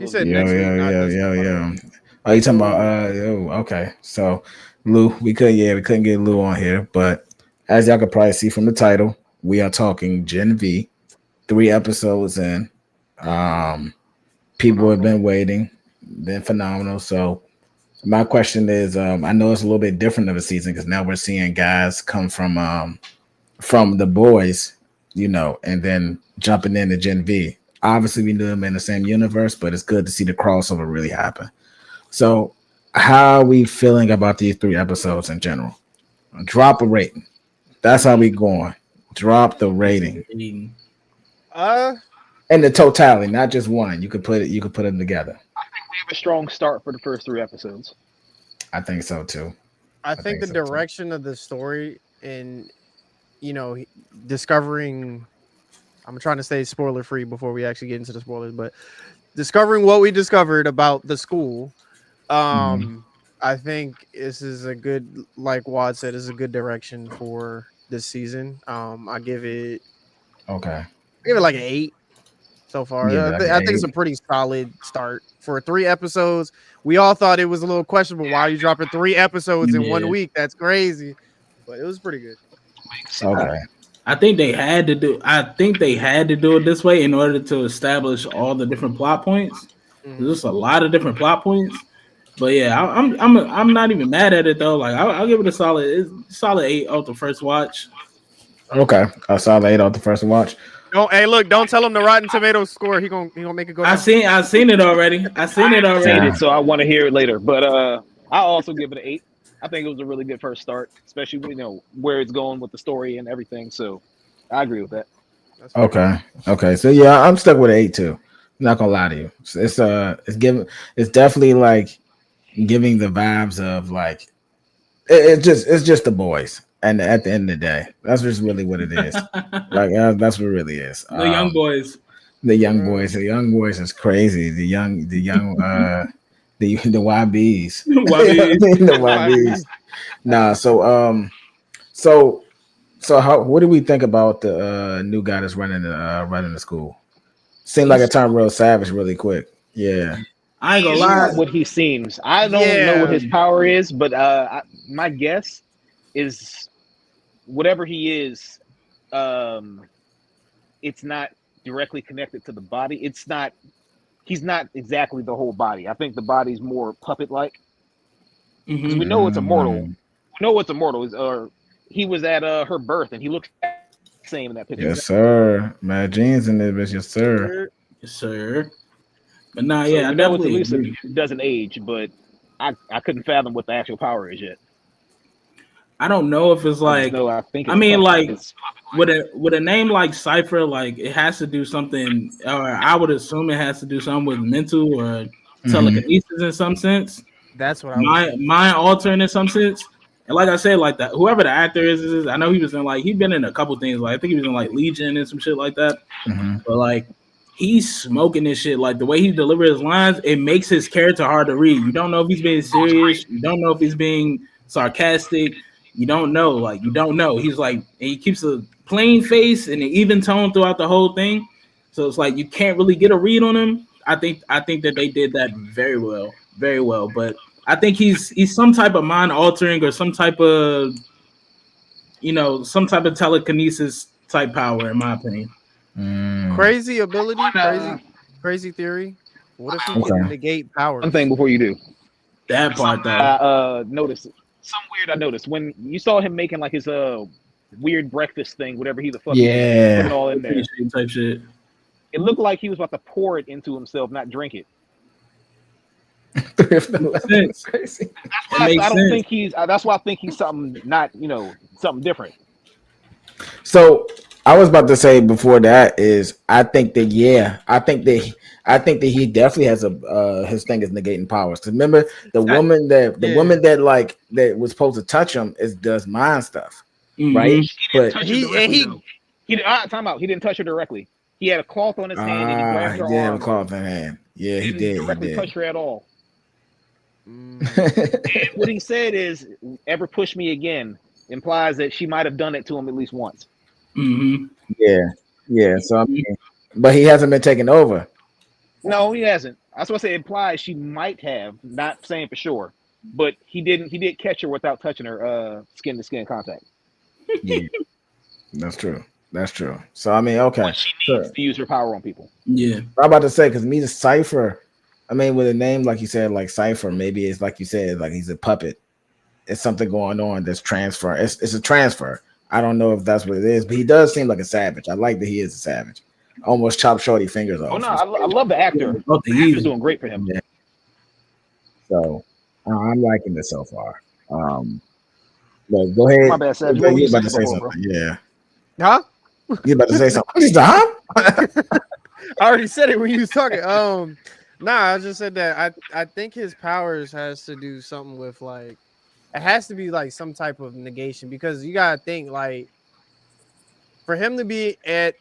He said Yeah, next week, yeah, not yeah, this yeah, week, by the way. yeah. Oh, you talking about? Okay. So Lou, we couldn't get Lou on here, but as y'all could probably see from the title, we are talking Gen V. 3 episodes in. Um, people have been waiting, been phenomenal. So my question is, I know it's a little bit different of a season because now we're seeing guys come from the boys, and then jumping into Gen V. Obviously, we knew them in the same universe, but it's good to see the crossover really happen. So, how are we feeling about these 3 episodes in general? Drop a rating. That's how we going. Drop the rating Uh, and the totality, not just one. You could put it. You could put them together. We have a strong start for the first 3 episodes. I think so too. I I think think the so too. direction of the story and you know discovering. I'm trying to stay spoiler free before we actually get into the spoilers, but discovering what we discovered about the school. Mhm. I think this is a good, like Wad said, is a good direction for this season. Okay. I give it like an 8 so far. Give it like an I think it's a 8. pretty solid start for 3 episodes. We all thought it was a little questionable. Why are you dropping 3 episodes in one Yeah. week? That's crazy, but it was pretty good. Okay. I think they had to do. I think they had to do it this way in order to establish all the different plot points. Mhm. There's a lot of different plot points, but yeah, I'm not even mad at it though. Like I'll give it a solid 8 off the first watch. Okay. I saw the 8 off the first watch. Don't hey look, don't tell him the Rotten Tomatoes score. He gonna make it go down. I seen it already. I seen it Seen already. it, so I want to hear it later. But I also give it an 8. I think it was a really good first start, especially where it's going with the story and everything. So I agree with that. That's fair. Okay. Okay. So yeah, I'm stuck with an 8 too. I'm not gonna lie to you. It's definitely like giving the vibes of like it's just the boys. And at the end of the day, that's just really what it is. Like that's what it really is. The young boys. The young boys is crazy. The YBs, YB. the YBs. Nah, so how? What do we think about the new guy that's running the school? Seemed like it turned real savage really quick. Yeah. I ain't gonna He's lie. not what he seems. I don't know what Yeah. his power is, but my guess is whatever he is, it's not directly connected to the body. It's not. He's not exactly the whole body. I think the body's more puppet-like because we Mhm. know it's immortal. Mm, We know it's immortal. He was at her birth, and he looks the same in that picture. yes, sir. Mad Jeans in this bitch, yes, sir. Yes, sir. But nah, So yeah, I we know it's definitely elusive. agree. It doesn't age, but I couldn't fathom what the actual power is yet. I don't know if it's I just like. know I think I it's mean, puppet. like It's with a name like Cipher, like it has to do something, or I would assume it has to do something with mental or Hmm. telekinesis in some sense, That's what I was thinking. mind altering in some sense. And like I said, like that, whoever the actor is, I know he was in like he's been in a couple things. Like I think he was in like Legion and some shit like that. Hmm. But like he's smoking this shit. Like the way he delivers his lines, it makes his character hard to read. You don't know if he's being serious. You don't know if he's being sarcastic. You don't know. Like you don't know. He's like, and he keeps a plain face and an even tone throughout the whole thing. So it's like you can't really get a read on him. I think that they did that very well, very well. But I think he's some type of mind altering or some type of some type of telekinesis type power, in my opinion. Mm. Crazy ability, crazy theory. What if he can Okay. negate one thing powers? before you do. That part I though. noticed some weird. I noticed when you saw him making like his weird breakfast thing, whatever he the fuck he was making, put it Yeah. all in there. Appreciate type shit. It looked like he was about to pour it into himself, not drink it. Makes sense. Crazy. It I makes don't sense. think he's. That's why I think he's something not something different. So I was about to say before that is I think that he definitely has his thing is negating powers. 'Cause remember I, the yeah, woman that like that was supposed to touch him is does mind stuff, right? Mm-hmm. He didn't But touch her directly though. Time out. He didn't touch her directly. He had a cloth on his hand and he grabbed her yeah, arm. call in hand. Yeah, He he didn't did. He directly touch did. her at all. mm, And what he said is, "Ever push me again," implies that she might have done it to him at least once. Yeah, yeah. So I mean, but he hasn't been taken over. No, he hasn't. That's what I say. It implies she might have, not saying for sure, but he didn't. He did catch her without touching her, skin to skin contact. Yeah, that's true. That's true. So I mean, okay. But she So needs to use her power on people. Yeah. I'm about to say because me the Cipher. I mean, with a name like you said, like Cipher, maybe it's like you said, like he's a puppet. It's something going on that's transfer. It's a transfer. I don't know if that's what it is, but he does seem like a savage. I like that he is a savage. Almost chop shorty fingers Oh off. no, I love the actor. Both The of actor's you. doing great for him. Yeah. So I'm liking this so far. But go ahead. My bad, Seb. What were You you about to saying say before, something? Yeah. Huh? You about to say something? Stop. I already said it when you was talking. Nah, I just said that I think his powers has to do something with like it has to be like some type of negation because you gotta think like for him to be at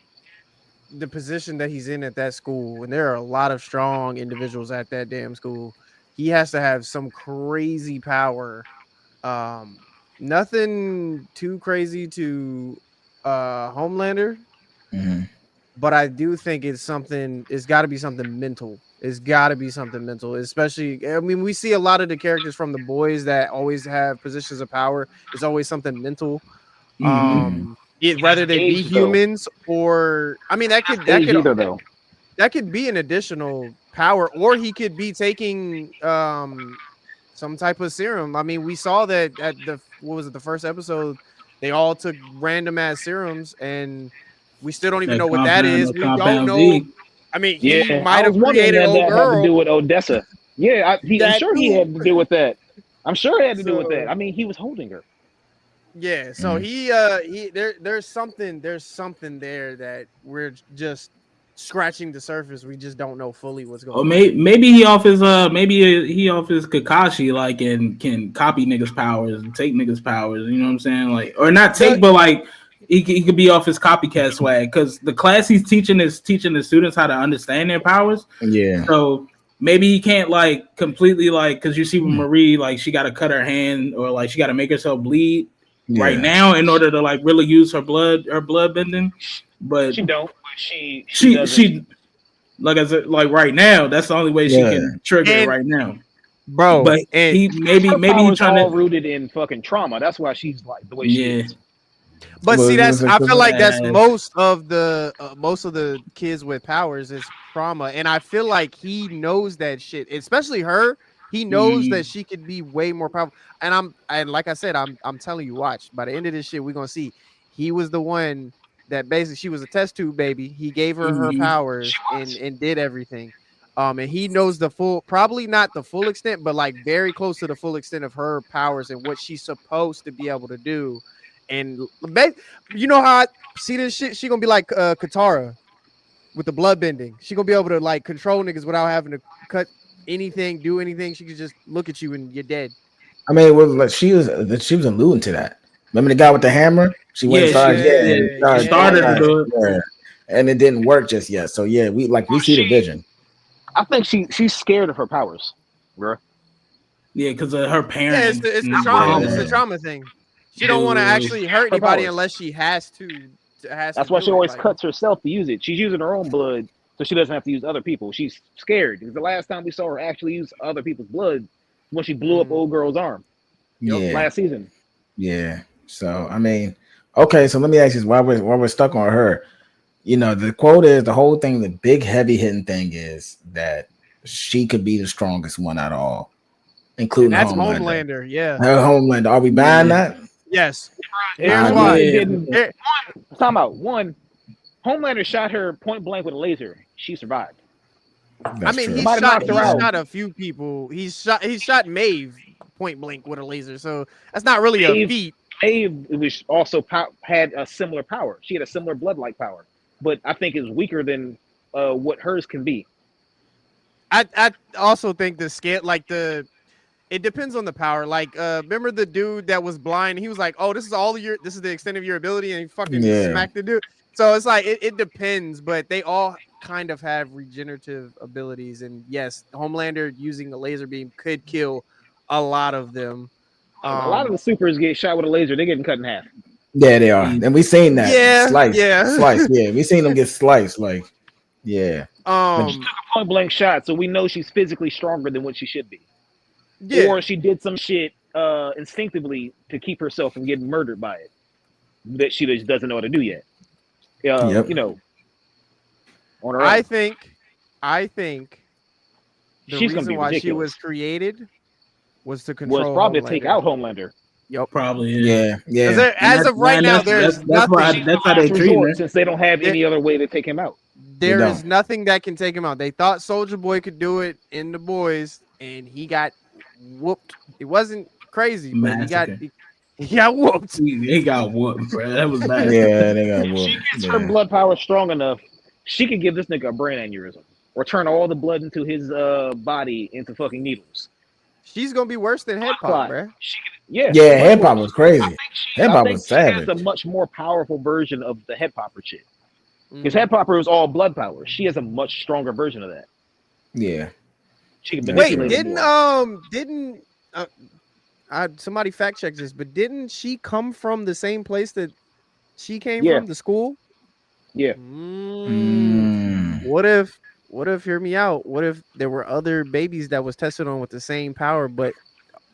the position that he's in at that school, and there are a lot of strong individuals at that damn school, he has to have some crazy power. Um, Nothing too crazy to Homelander, Mhm. but I do think it's something. It's got to be something mental. It's got to be something mental, especially. I mean, we see a lot of the characters from the boys that always have positions of power. It's always something mental. Mm-hmm. Whether they be Aged, though. humans or I mean Age either though. that could be an additional power, or he could be taking some type of serum. I mean, we saw that at the what was it, the first episode, they all took random ass serums, and we still don't even That know what that compound, is. that We don't compound know. V. I mean, he Yeah, I might was have wondering created that old that had to girl. do with Odessa. Yeah, I'm That sure he too. had to do with that. I'm sure it had to do with So that. I mean, he was holding her. yeah, so Mhm. there's something there that we're just scratching the surface. We just don't know fully what's Or going on. maybe he off his he off his Kakashi like and can copy niggas' powers and take niggas' powers. You know what I'm saying? Like or not take, but like he could be off his copycat swag because the class he's teaching is teaching the students how to understand their powers. Yeah. So maybe he can't like completely like because you see with Marie like she got to cut her hand or like she got to make herself bleed right Yeah. now in order to like really use her blood bending. But She don't. But she she doesn't. like I said, like right now, that's the only way she Yeah. can trigger it And right now. bro, But and he maybe Her he powers trying all to rooted in fucking trauma. That's why she's like the way she yeah. is. but see, that's I feel like that's Yes. most of the kids with powers is trauma, and I feel like he knows that shit, especially her. He knows that she could be way more powerful, and like I said, I'm telling you, watch by the end of this shit, we're gonna see he was the one that basically she was a test tube baby. He gave her Mhm. powers and did everything. And he knows the full, probably not the full extent, but like very close to the full extent of her powers and what she's supposed to be able to do. And you know how I see this shit? She gonna be like Katara with the blood bending. She gonna be able to like control niggas without having to cut anything, do anything. She could just look at you and you're dead. I mean, it was like she was alluding to that. Remember the guy with the hammer? She went and Yeah, started getting she started to do it. yeah, and it didn't work just yet. So yeah, we see the vision. I think she's scared of her powers, bro. Yeah, because of her Yeah, parents. it's the and trauma. Yeah. It's the trauma thing. She don't want to actually hurt Her anybody powers. unless she has to. That's why she do it. always Like, cuts herself to use it. She's using her own blood, so she doesn't have to use other people. She's scared because the last time we saw her actually use other people's blood when she blew up old girl's arm Yeah, last season. yeah. So I mean, okay. So let me ask you, while we're stuck on her, you know, the quote is the whole thing. The big heavy hitting thing is that she could be the strongest one out of all, including that's Homelander. Homelander. Yeah. Her Homelander. Are we buying that? Yes. If Here's I why. Homelander yeah. didn't. Here- Talking about one, Homelander shot her point blank with a laser. She survived. That's I mean, true. he Might have knocked her out. shot a few people. He shot Maeve point blank with a laser. So that's not really a feat. Maeve was also had a similar power. She had a similar blood-like power, but I think is weaker than what hers can be. I also think the scale, like it depends on the power. Like, remember the dude that was blind? He was like, "Oh, this is the extent of your ability," and he fucking smacked the dude. So it's like it depends, but they all kind of have regenerative abilities. And yes, Homelander using a laser beam could kill a lot of them. A lot of the supers get shot with a laser. They're getting cut in half. Yeah, they are, and we seen that. Yeah, Slice. yeah. Slice. Yeah, we seen them get sliced. Like, yeah. Um, Point blank shot, so we know she's physically stronger than what she should be, yeah, or she did some shit instinctively to keep herself from getting murdered by it that she just doesn't know how to do yet. Yep. You know, on her I own. think the She's gonna reason be why she was ridiculous. created was to Was control probably to take Homelander. out Homelander. Yep. Probably is. Yeah. Because Yeah. as of right now, that's there's that's why nothing. that's how they Last treating her. resort, since they don't have There- any other way to take him out. They There is don't. nothing that can take him out. They thought Soldier Boy could do it in the boys, and he got whooped. It wasn't crazy, but Massacre. he got whooped. He got whooped, bro. That was bad. Yeah, they got If whooped. she gets Yeah. her blood power strong enough, she could give this nigga a brain aneurysm or turn all the blood into his body into fucking needles. She's gonna be worse than Head Pop, Clot. bro. She could, yeah, Yeah, much Head worse. Pop was crazy. Head I Pop think was she has savage. a much more powerful version of the Head Popper shit. Because Mm. Head Popper was all blood power. She has a much stronger version of that. Yeah. She can Wait, manipulate Wait, it more. didn't somebody fact check this? But didn't she come from the same place that she came Yeah. from, the school? Yeah. Mm. What if hear me out? What if there were other babies that was tested on with the same power, but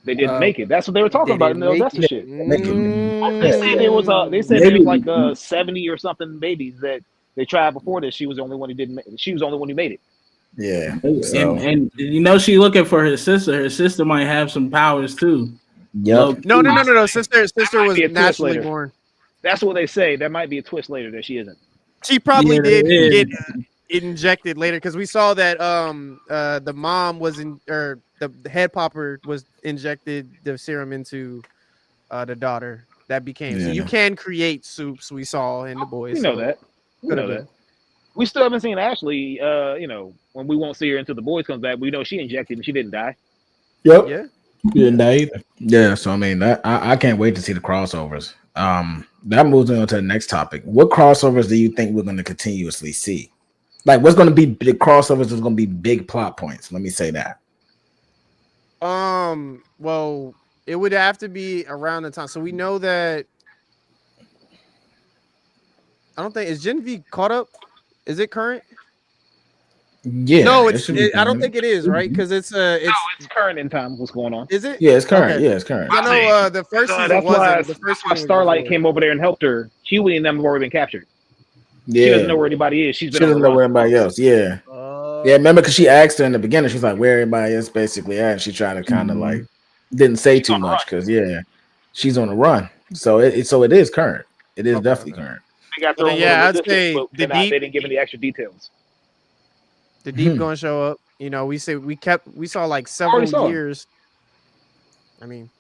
They didn't make it. That's what they were talking they about in didn't the make Odessa it? shit. Make it. They said there was They said Maybe- there was like 70 or something babies that they tried before this. She was the only one who didn't. She was the only one who made it. Yeah. And, So and you know she looking for her sister. Her sister might have some powers too. yep. Low-key. No. Sister might was be a twist naturally later. born. That's what they say. There might be a twist later that she isn't. She probably Yeah, did it get is. injected later because we saw that the mom was in, or the Head Popper was injected the serum into the daughter that became. So you Yeah. can create soups. We saw in the boys. We know so that. We could know have that. We still haven't seen Ashley. You know, when we won't see her until the boys comes back. We know she injected and she didn't die. Yep. Yeah. You didn't die either. Yeah, so I mean that I can't wait to see the crossovers. That moves on to the next topic. What crossovers do you think we're going to continuously see? Like, what's going to be the crossovers? Is going to be big plot points. Let me say that. Well, it would have to be around the time. So we know that. I don't think is Gen V caught up. Is it current? Yeah. No, it should be I don't fun. think it is, right? Because it's It's current in time. What's going on? is it? Yeah, it's current. Okay. Yeah, it's current. I know the first season That's why. wasn't. The first That's why season was Starlight before. came over there and helped her. Huey and them have already been captured. She Yeah. doesn't know where anybody is. She's She been on doesn't the know where run. everybody else. Yeah. Yeah, remember because she asked her in the beginning, she's like, where everybody else basically at? And she tried to kind of like didn't say too much because she's on the run. So it is current. It is definitely current. They got Well, thrown then, yeah, with I'd say but the they deep- didn't give any extra details. The Deep gonna show up. You know, we saw like Already saw several him. years. I mean,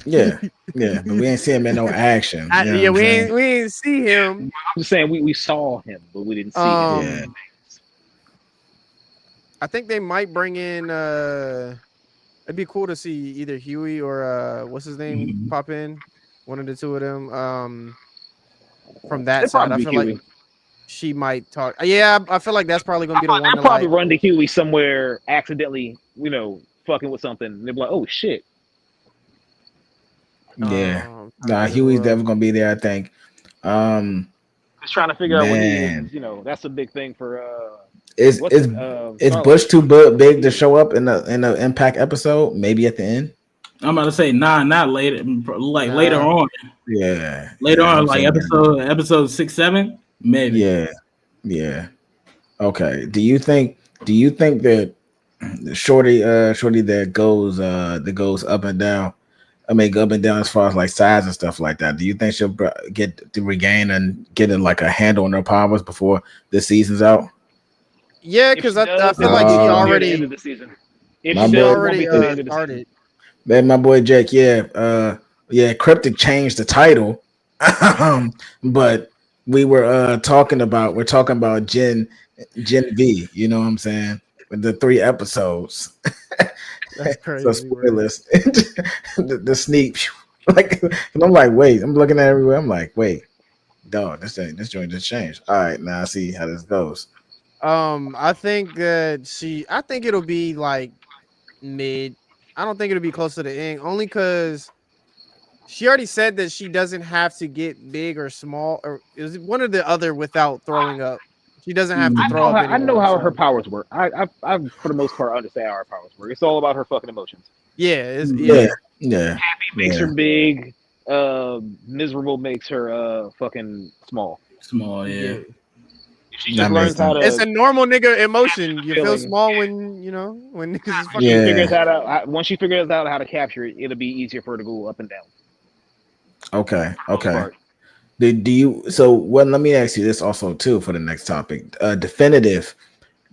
Yeah, but we ain't seeing him in no action. You know what I'm saying? we ain't see him. I'm just saying we saw him, but we didn't see him. Yeah. I think they might bring in. It'd be cool to see either Huey or what's his name pop in. One of the two of them. From that It'd side, I probably feel be like Huey. she might talk. Yeah, I feel like that's probably gonna be the one They'll to probably like. run to Huey somewhere accidentally, fucking with something. And they'll be like, oh shit. Yeah. Nah, Huey's definitely gonna be there, I think. Just trying to figure out what he Man. is. That's a big thing for Is what's is it, is Starlight. Bush too big to show up in the Impact episode? Maybe at the end. I'm about to say not later, like later on. Yeah. Later Yeah, on, I'm like saying- episode 6, 7, maybe. Yeah. Okay. Do you think that the shorty that goes up and down, I mean up and down as far as like size and stuff like that, do you think she'll get to regain and get like a handle on her powers before the season's out? Yeah, If because she I does, feel it like won't she be till the already end of the season. If My she boy- does, it won't be till the end of the started. season. Man, my boy Jake, Kryptic changed the title. But we're talking about Gen V, you know what I'm saying? With the 3 episodes. That's crazy. So spoilers. the sneak like, and I'm like, wait, I'm looking at everywhere. I'm like, wait, dog, this joint just changed. All right, now I see how this goes. I think it'll be like mid. I don't think it'll be close to the end, only because she already said that she doesn't have to get big or small, or is one or the other without throwing up. She doesn't have to I throw up I know anymore. how So. her powers work. I for the most part understand how her powers work. It's all about her fucking emotions. Yeah, Yeah, yeah. yeah, Makes her yeah. big. Miserable makes her fucking small. Small, yeah. Yeah. She That just makes learns how sense. It's to a normal nigga emotion. You feel feeling. small when when niggas is fucking She with you. Yeah. figures out once she figures out how to capture it, it'll be easier for her to go up and down. Okay. Most Okay. part. Do you? So, well, let me ask you this also too for the next topic. Definitive.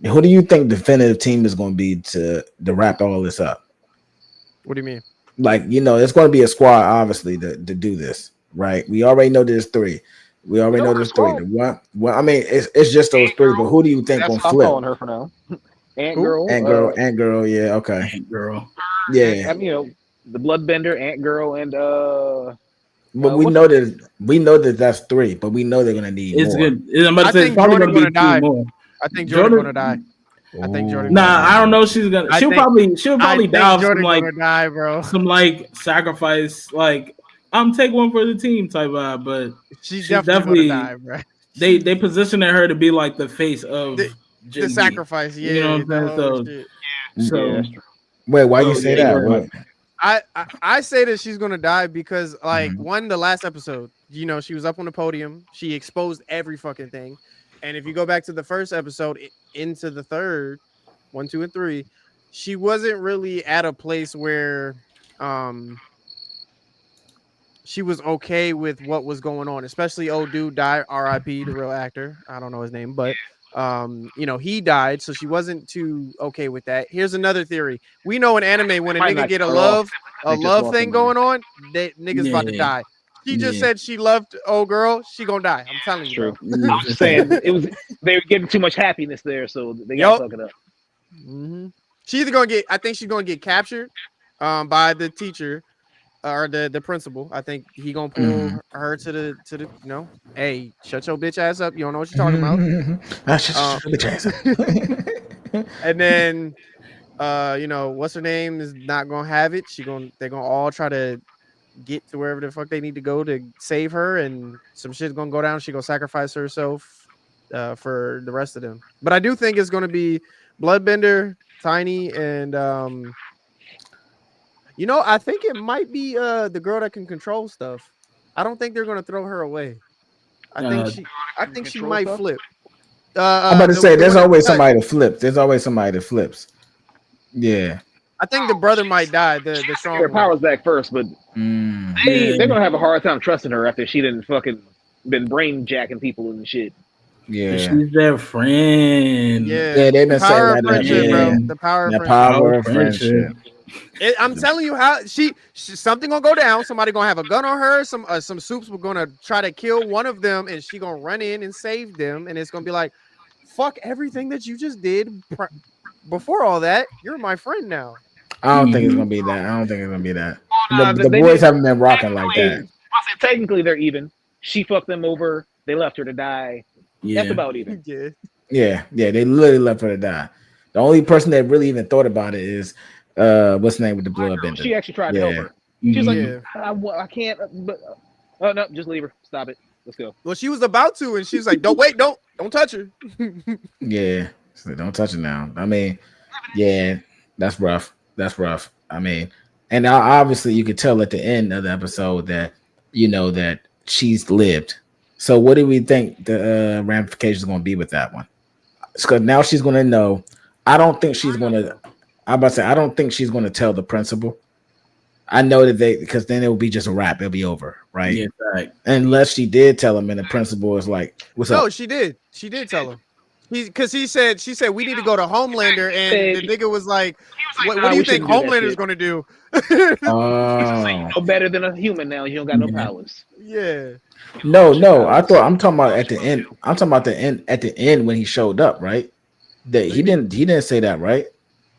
Who do you think definitive team is going to be to wrap all this up? What do you mean? Like, it's going to be a squad, obviously, to do this, right? We already know there's three. We already know Her there's three. squad. The one, well, I mean, it's just those three. But who do you think That's gonna what I'm flip? calling her for now. Ant Who? Girl. Ant girl. Yeah, okay, Girl. yeah. The Bloodbender, Ant Girl, and But what's her name? we know that that's three. But we know they're gonna need It's more. good. I'm about I to say it's think probably Jordan gonna be gonna two die. more. I think Jordan gonna die. Jordan. I think Jordan Ooh. gonna Nah, die. I don't know. She's gonna. I She'll think probably die think off Jordan gonna die, bro. some like sacrifice, like I'm take one for the team type vibe. But She's she's definitely gonna definitely die, bro. they positioning her to be like the face of The Gen V. sacrifice, You know yeah, what I'm the saying? whole shit. Yeah, So that's true. Wait, why you so say yeah, that? Jordan What? might. I say that she's gonna die because like Mhm. the last episode, she was up on the podium, she exposed every fucking thing, and if you go back to the first episode into the third, 1, 2, and 3, she wasn't really at a place where she was okay with what was going on, especially old dude died, R.I.P. the real actor. I don't know his name, but he died, so she wasn't too okay with that. Here's another theory. We know in anime when a Might nigga not get a kill her off. love They just lost thing somebody. going on, that nigga's about to Yeah, die. She just yeah. said she loved old girl, she gonna die. I'm telling It's you, true. bro. I was just saying they were getting too much happiness there, so they got to Yup. fuck it up. She's either gonna get, I think she's gonna get captured by the teacher or the principal. I think he gonna pull Mhm. her to the hey, shut your bitch ass up. You don't know what you're talking about. Shut your bitch ass. And then what's her name is not gonna have it. They're gonna all try to get to wherever the fuck they need to go to save her, and some shit's gonna go down. She gonna sacrifice herself for the rest of them. But I do think it's gonna be Bloodbender, Tiny, and I think it might be the girl that can control stuff. I don't think they're gonna throw her away. I think Uh, she Control might stuff? flip. I'm about to say The there's one in the always cut. somebody that flips. There's always somebody that flips. Yeah. I think the brother might die. The Get her strong one. powers back first, but Mm. they're gonna have a hard time trusting her after she didn't fucking been brain jacking people and shit. Yeah. She's their friend. Yeah, Yeah, they've the been saying power of that. friendship, Yeah. bro. The power of The friendship. power of Friendship. friendship. I'm telling you how she something gonna go down. Somebody gonna have a gun on her. Some soups were gonna try to kill one of them, and she gonna run in and save them. And it's gonna be like, fuck everything that you just did before all that. You're my friend now. I don't think it's gonna be that. I don't think it's gonna be that. The They boys did haven't been rocking like that. I said technically they're even. She fucked them over. They left her to die. Yeah. That's about even. Yeah. Yeah, they literally left her to die. The only person that really even thought about it is what's the name with the bloodbender. She actually tried to help her. Mhm. She's like, Yeah. I can't. But oh no, just leave her. Stop it. Let's go. Well, she was about to, and she was like, don't touch her. Yeah, so don't touch it now. I mean, yeah, that's rough. That's rough. I mean, and obviously you could tell at the end of the episode that that she's lived. So what do we think the ramifications are going to be with that one? Because now she's going to know. I don't think she's going to. I'm about to say I don't think she's going to tell the principal. I know that because then it will be just a wrap. It'll be over, right? Yeah, right. Unless she did tell him, and the principal is like, "What's up?" No, she did. She did tell him. She said we need to go to Homelander, and the nigga was like, what do you think Homelander's gonna do? Oh, No better than a human now. You don't got no powers. Yeah. no. I'm talking about at the end. I'm talking about at the end when he showed up, right? That he didn't say that, right?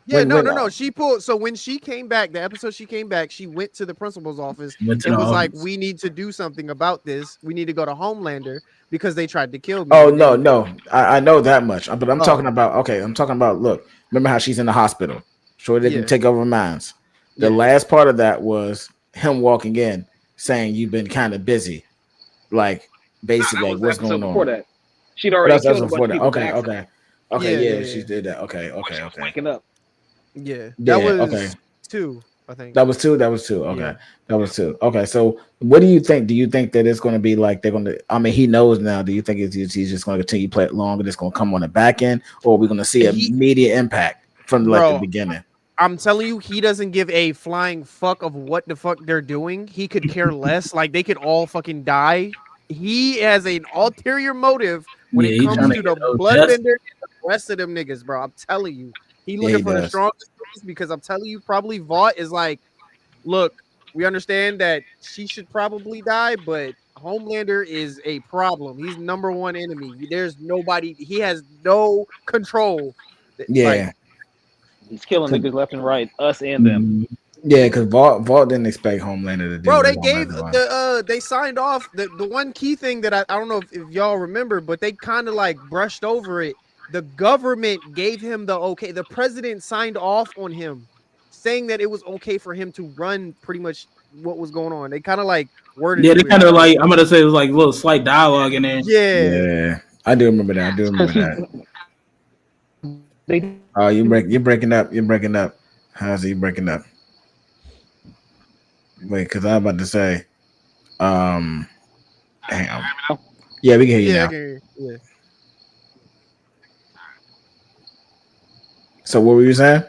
Yeah, no. She pulled. So when she came back, the episode she came back, she went to the principal's office and was like, "We need to do something about this. We need to go to Homelander because they tried to kill me." Oh no. I know that much, but I'm talking about. Okay, I'm talking about. Look, remember how she's in the hospital? Sure, they can take over minds. The last part of that was him walking in saying, "You've been kind of busy," like basically, like, what's going on? Before that, She'd already That's killed a bunch before of that. people. Okay, back okay, yeah, she did that. Okay, when she was okay. waking up. Yeah, Yeah, that okay. was 2, I think. That was two. That was two. Okay, Yeah. that was two. Okay, so what do you think? Do you think that it's going to be like they're going to? I mean, he knows now. Do you think he's just going to continue to play it long and it's going to come on the back end, or are we going to see He, immediate impact from like the bro, beginning? I'm telling you, he doesn't give a flying fuck of what the fuck they're doing. He could care less. Like they could all fucking die. He has an ulterior motive when Yeah, it he's comes trying to to get the those bloodbender justice. and the rest of them niggas, bro. I'm telling you, he Yeah, looking he for the does. strongest ones because I'm telling you, probably Vought is like, look, we understand that she should probably die, but Homelander is a problem. He's number one enemy. There's nobody. He has no control. Like, Yeah, He's killing 'cause- niggas left and right, us and them. Mhm. yeah, because Vault didn't expect Homelander to do bro, what he they wanted gave to do. they signed off the one key thing that I don't know if y'all remember, but they kind of like brushed over it. The government gave him the okay. The president signed off on him, saying that it was okay for him to run pretty much what was going on. They kind of like worded Yeah, it they weird. kind of like I'm gonna say there's like a little slight dialogue in there. Yeah. Yeah, I do remember that. I do remember that. They Oh, you're breaking up. You're breaking up. How's you breaking up? Wait, because I'm about to say, hang on. Yeah, we can hear you Yeah, I now. can hear you. Yeah. So what were you saying?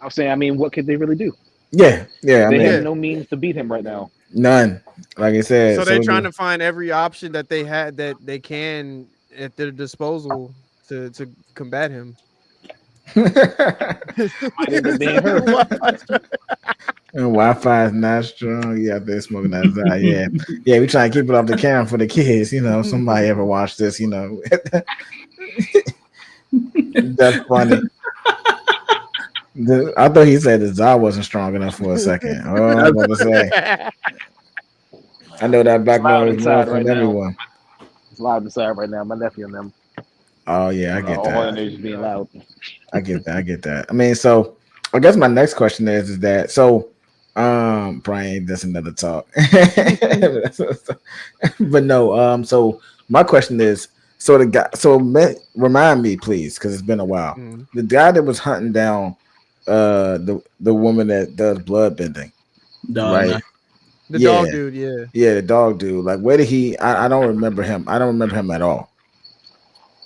I was saying, I mean, what could they really do? Yeah, yeah. I They mean, have no means to beat him right now. none. Like I said, So they're trying to find every option that they had that they can at their disposal to combat him. Might end up being her. Wi-Fi is not strong. Yeah, they're smoking outside. Yeah, yeah. We trying to keep it off the camera for the kids. You know, somebody ever watch this? You know, that's funny. I thought he said the Zah wasn't strong enough for a second. Oh, I was going to say. I know that black Loud man was more inside from right now. everyone. It's loud inside right now. My nephew and them. Oh yeah, I get All that. in there just being loud. I get that. I get that. I mean, so I guess my next question is that so Brian, that's another talk. But no, so my question is so the guy remind me please, because it's been a while. Mhm. The guy that was hunting down the woman that does blood bending, Dog, right? The Yeah. dog dude, yeah. Yeah, the dog dude. Like where did he I don't remember him. I don't remember him at all.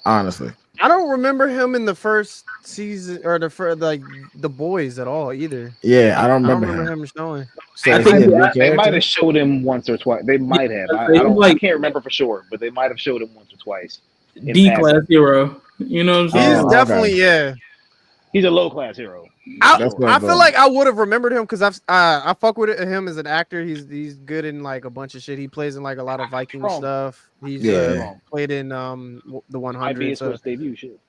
Honestly. I don't remember him in the first season or the first like the boys at all either. Yeah, I don't I don't remember remember him. him showing. So I is he think a new they might character? have showed him once or twice. They might have. I he's don't. like- I can't remember for sure, but they might have showed him once or twice. in D passing. class hero. You know what I'm He's saying? Oh, definitely okay. yeah. He's a low class hero. That's what I feel like I would have remembered him because I fuck with him as an actor. He's good in like a bunch of shit. He plays in like a lot of Viking Wrong. stuff. He's Yeah. played in the Might be 100. his So. first debut. Shit.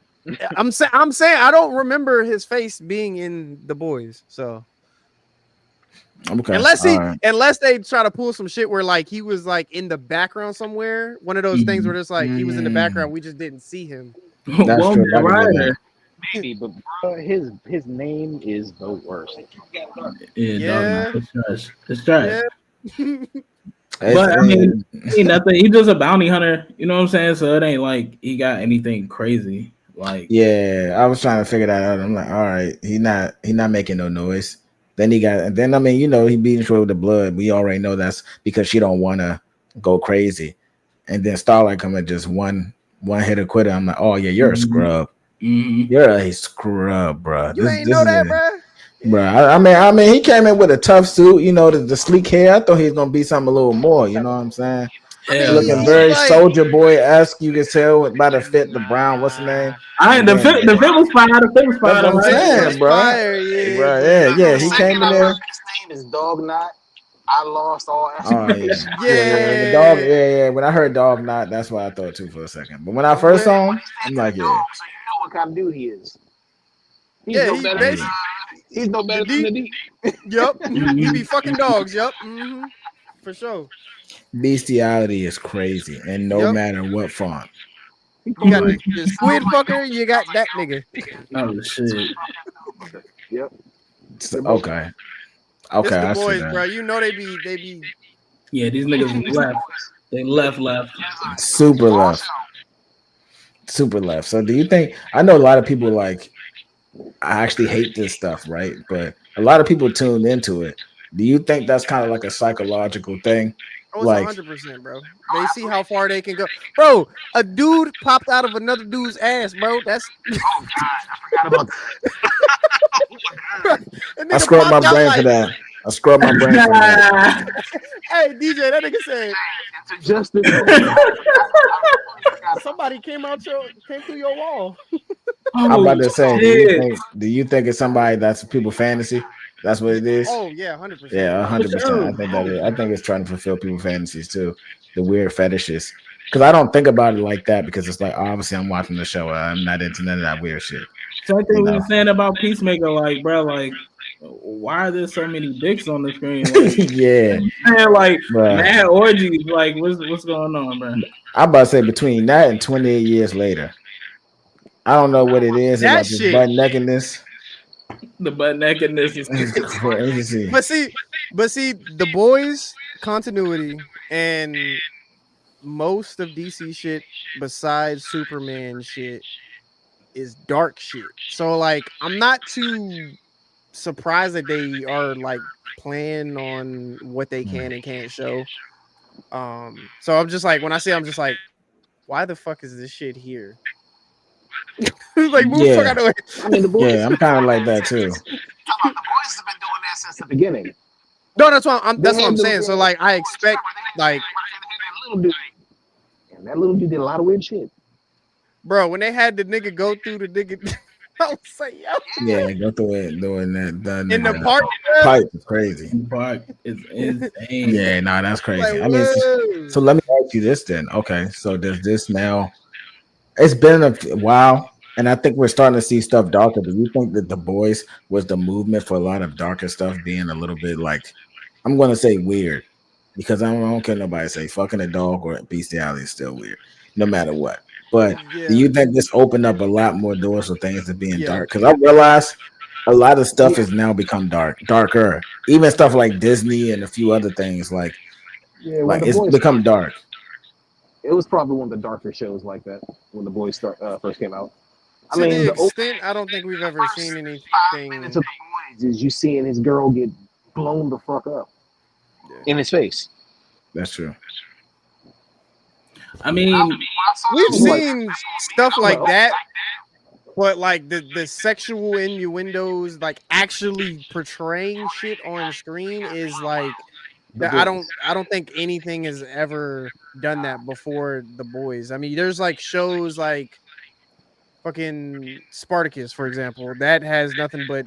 I'm saying I don't remember his face being in the boys. So okay. unless they try to pull some shit where like he was like in the background somewhere, one of those things where it's like he was in the background, we just didn't see him. That's Well, true. I can right. get that. Maybe, but his name is the worst. Yeah, Yeah. dog, it's trash. It's trash. Yeah. But I mean, ain't nothing. He's just a bounty hunter. You know what I'm saying? So it ain't like he got anything crazy. Like yeah, I was trying to figure that out. I'm like, all right, he not making no noise. Then I mean, you know, he beating her with the blood. We already know that's because she don't want to go crazy. And then Starlight come and just one hitter quitter. I'm like, oh yeah, you're a scrub. mhm. You're a scrub, bro. You ain't know that, bro. Bro, I mean, he came in with a tough suit, you know, the sleek hair. I thought he was gonna be something a little more, you know what I'm saying? Hell Looking no. very like- Soldier Boy-esque, you can tell by the fit, the brown, what's the name? The fit was fine. The fit was fine. That's what I'm right? saying, bro. Fire, yeah. Bro, yeah, he came in there. His name is Dog Knot. I lost all. Oh yeah, Yeah. The dog, yeah. When I heard Dog Knot, that's what I thought too for a second. But when I first saw him, I'm like, yeah. So you know what kind of dude he is. He's Yeah, no he better. basically- He's no better than the deep. Yup. He be fucking dogs. Yup. For sure. Bestiality is crazy, and no Yep. matter what font. You got the squid fucker. You got that nigga. Oh shit. Okay. It's Okay, the I see boys, that. bro. You know they be. Yeah, these niggas was left. They left. Super left. Super left. So do you think I know a lot of people like I actually hate this stuff, right? But a lot of people tune into it. Do you think that's kind of like a psychological thing? Oh, it's Like 100%, bro. They see how far they can go, bro. A dude popped out of another dude's ass, bro. That's Oh God, I forgot about that. a I nigga scrubbed my popped out brain for like, that. I scrubbed my brain for that. hey DJ, that nigga said It's adjusted. I somebody came through your wall. I'm Oh about to say, shit! do you think it's somebody that's people fantasy? That's what it is? Oh yeah, 100%, Yeah, bro. 100%. I think that is. I think it's trying to fulfill people's fantasies too, the weird fetishes. Because I don't think about it like that because it's like obviously I'm watching the show. I'm not into none of that weird shit. Same You thing we know? were saying about Peacemaker, like, bro, like, why are there so many dicks on the screen? Like, Yeah, man, like, bruh. mad orgies. Like, what's going on, bro? I'm about to say between that and 28 years later, I don't know what it is That about this shit. butt nakedness. The butt nakedness is It's crazy. But see, the boys continuity and most of DC shit besides Superman shit is dark shit. So like I'm not too surprised that they are like playing on what they can and can't show. So I'm just like when I say I'm just like, why the fuck is this shit here? Like move the fuck Yeah, out of the way. I mean, the boys. yeah, I'm kind of like that too. The boys have been doing that since the beginning. No, that's what They I'm had the- saying. So like I expect like that little dude, and that little dude did a lot of weird shit. bro, when they had the nigga go through the nigga I was like, yo, Yeah, go through it doing that. in the park, bro, Pipe is crazy. Park is insane. Yeah, no, that's crazy. like, I mean, whoa. so let me ask you this then. Okay, so does this now? It's been a while, and I think we're starting to see stuff darker. Do you think that The Boys was the movement for a lot of darker stuff being a little bit like, I'm going to say weird, because I don't care nobody say fucking a dog or bestiality is still weird, no matter what. But Yeah. do you think this opened up a lot more doors for things to being Yeah. dark? Because I realize a lot of stuff has now become darker. Even stuff like Disney and a few other things, like When the it's boys become dark. it was probably one of the darker shows like that when the boys first came out. I To mean, the the extent I don't think we've ever seen 5 anything. minutes of the boys is you seeing his girl get blown the fuck up in his face. That's true. I mean, We've Like, seen stuff like that, but like the sexual innuendos, like actually portraying shit on screen is like that. I don't think anything has ever done that before The Boys. I mean, there's like shows like fucking Spartacus, for example, that has nothing but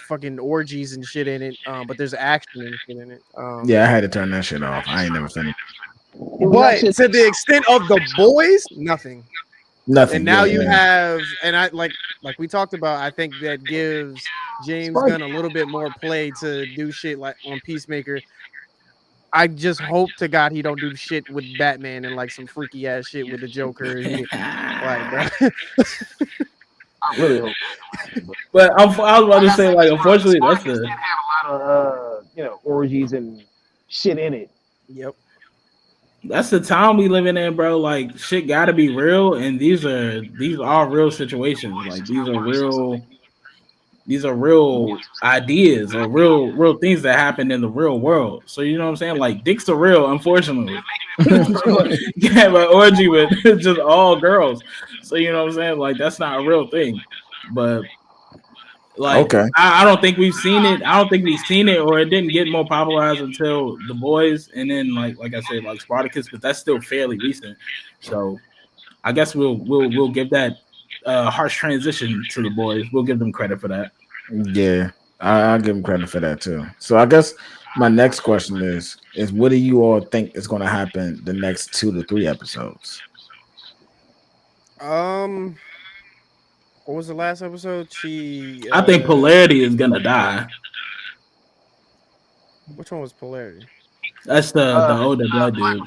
fucking orgies and shit in it. But there's action and shit in it. Yeah, I had to turn that shit off. I ain't never seen it. But to the extent of The Boys, nothing. Nothing. And now yeah, you yeah. have, and I like we talked about. I think that gives James Gunn a little bit more play to do shit like on Peacemaker. I just hope to God he don't do shit with Batman and like some freaky ass shit with the Joker. Like, bro. I really hope. but I was about to say, like, unfortunately, that's Spartacus did have a lot of orgies and shit in it. Yep. that's the time we living in, bro. Like, shit got to be real, and these are real situations. Like, these are real ideas or real things that happen in the real world. So you know what I'm saying? Like, dicks are real, unfortunately. You have an orgy with just all girls. So you know what I'm saying? Like, that's not a real thing. But like, Okay. I don't think we've seen it. I don't think we've seen it, or it didn't get more popularized until The Boys, and then like I said, like Spartacus, but that's still fairly recent. So I guess we'll give that harsh transition to The Boys. We'll give them credit for that. Yeah, I'll give him credit for that too. So I guess my next question is what do you all think is going to happen the next 2 to 3 episodes? What was the last episode? I think Polarity is gonna die. Which one was Polarity? That's the older blood dude.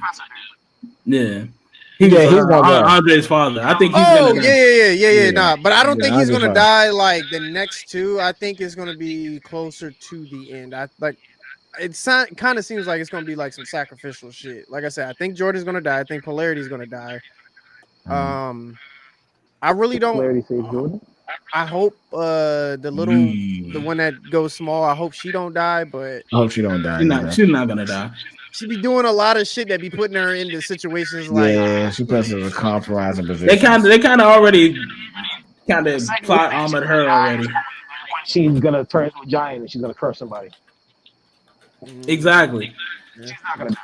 Yeah. He's gonna die. Andre's father. I think he's Oh gonna. yeah. Nah, but I don't think he's Andre's gonna father. die like the next two. I think it's gonna be closer to the end. I like kind of seems like it's gonna be like some sacrificial shit. Like I said, I think Jordan's gonna die. I think Polarity's gonna die. I really don't. Clarity saves Jordan. I hope the one that goes small. I hope she don't die, but I hope she don't die. She's not gonna die. she be doing a lot of shit that be putting her into situations like Yeah, she puts her in a compromising position. They kind of already plot armored her already. She's gonna turn into a giant and she's gonna crush somebody. Exactly. She's not gonna.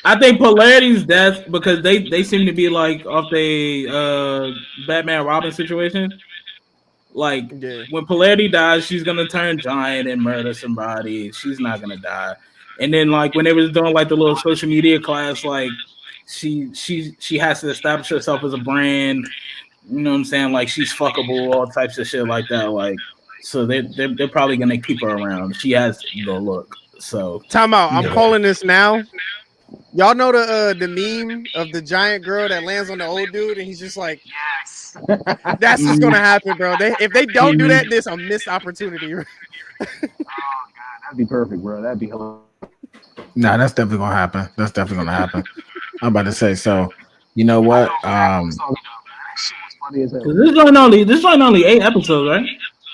I think Polarity's death, because they seem to be like off the Batman Robin situation. Like when Polarity dies, she's gonna turn giant and murder somebody. She's not gonna die. And then like when they was doing like the little social media class, like she has to establish herself as a brand. You know what I'm saying? Like she's fuckable, all types of shit like that. Like so they're probably gonna keep her around. She has the look. So time out. I'm calling this now. Y'all know the meme of the giant girl that lands on the old dude and he's just like, yes, that's what's gonna happen, bro. If they don't do that, there's a missed opportunity. Oh god, that'd be perfect, bro. That'd be hilarious. Nah, that's definitely gonna happen. That's definitely gonna happen. I'm about to say so. You know what? This one only 8 episodes, right?